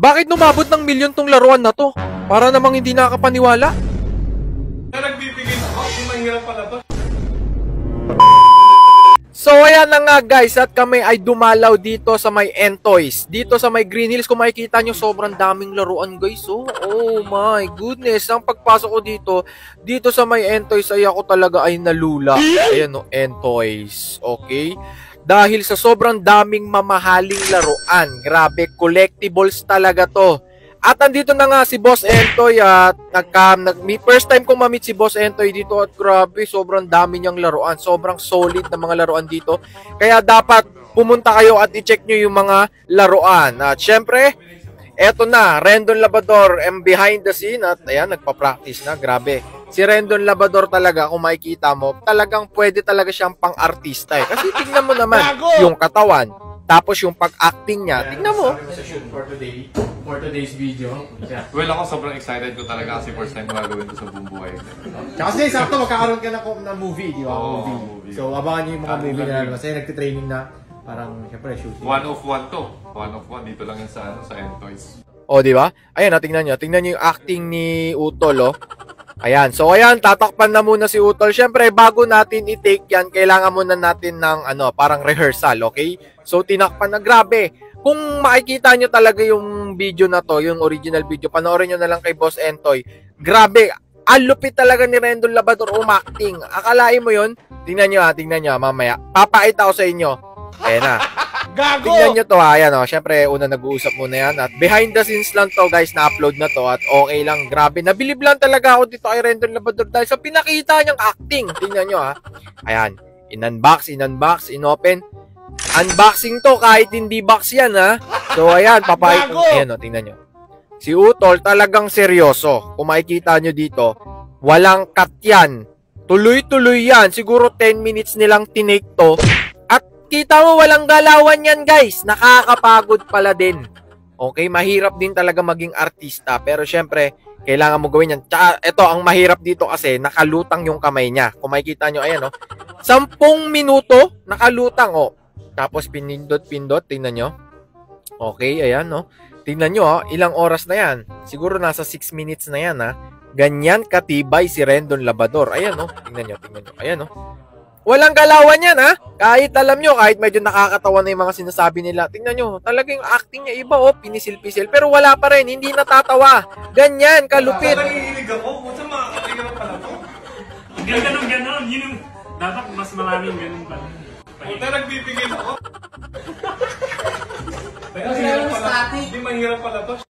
Bakit numabot ng milyon tong laruan na to? Para namang hindi nakakapaniwala. Nagbibigay ako, hindi mahirap pala to. So ayan na nga guys, at kami ay dumalaw dito sa may Entoys. Dito sa may Green Hills, kung makikita nyo, sobrang daming laruan guys. Oh my goodness, ang pagpasok ko dito sa may Entoys ay ako talaga ay nalula. Ayan o, Entoys, okay? Dahil sa sobrang daming mamahaling laruan. Grabe, collectibles talaga to. At andito na nga si Boss Entoy at first time kong ma-meet si Boss Entoy dito at grabe, sobrang dami niyang laruan. Sobrang solid na mga laruan dito. Kaya dapat pumunta kayo at i-check nyo yung mga laruan. At syempre, eto na, Rendon Labrador behind the scene at ayan, nagpa-practice na. Grabe. Si Rendon Labrador talaga, kung makikita mo, talagang pwede talaga siyang pang-artista eh. Kasi tingnan mo naman yung katawan. Tapos yung pag-acting niya, tingnan mo. For today's video. Yeah. Well, ako sobrang excited ko talaga kasi first time ko gagawin ito sa buong buhay. Kasi sakto magkakaroon ka na movie, di ba? Movie. So, abangan nyo yung mga movie na naman. Kasi nagtitraining na, parang, syempre, shooting. One of one to. One of one. Dito lang yan sa Entoys. O, di ba? Ayan, tingnan nyo. Tingnan nyo yung acting ni Utol, oh. Ayan. So, ayan, tatakpan na muna si Utol. Syempre, bago natin i-take yan, kailangan muna natin ng, parang rehearsal, okay? So, tinakpan na. Grabe. Kung makikita nyo talaga yung video na to, yung original video, panoorin nyo na lang kay Boss Entoy. Grabe, alupit talaga ni Rendon Labrador umacting. Akalain mo yun? Tingnan nyo mamaya. Papakita ko sa inyo. Ayan na. Gago! Tingnan nyo to ha, ayan o. Syempre, una nag-uusap muna yan. At behind the scenes lang to guys, na-upload na to. At okay lang, grabe. Nabilib lang talaga ako dito kay Rendon Labrador dahil sa pinakita niyang acting. Tingnan nyo ha. Ayan, in-unbox, in-open. Unboxing to kahit hindi box yan ha. So ayan, papakita. Ayan o, tingnan nyo. Si Utol talagang seryoso. Kung makikita nyo dito, walang cut yan. Tuloy-tuloy yan. Siguro 10 minutes nilang tinake to. At kita mo walang galawan yan guys. Nakakapagod pala din. Okay, mahirap din talaga maging artista. Pero syempre, kailangan mo gawin yan. Tsaka ito, ang mahirap dito kasi nakalutang yung kamay niya. Kung makikita nyo, ayan o. 10 minuto, nakalutang o. Tapos pinindot, tingnan nyo. Okay, ayan, no. Tingnan nyo, ilang oras na yan. Siguro nasa 6 minutes na yan, ha. Ganyan katibay si Rendon Labrador. Ayan, no. Tingnan nyo. Ayan, no. Walang galawan yan, ha. Kahit alam nyo, kahit medyo nakakatawa na yung mga sinasabi nila. Tingnan nyo, talagang acting niya iba, oh. Pinisil-pisil. Pero wala pa rin, hindi natatawa. Ganyan, kalupit. Nangihilig ako. Kung makakatingin na pala to. Ganon. Yun yung dapat mas maraming ganun pala. Puta, nagbibigay ako. Kasi mahirap pala to. Hindi mahirap pala to.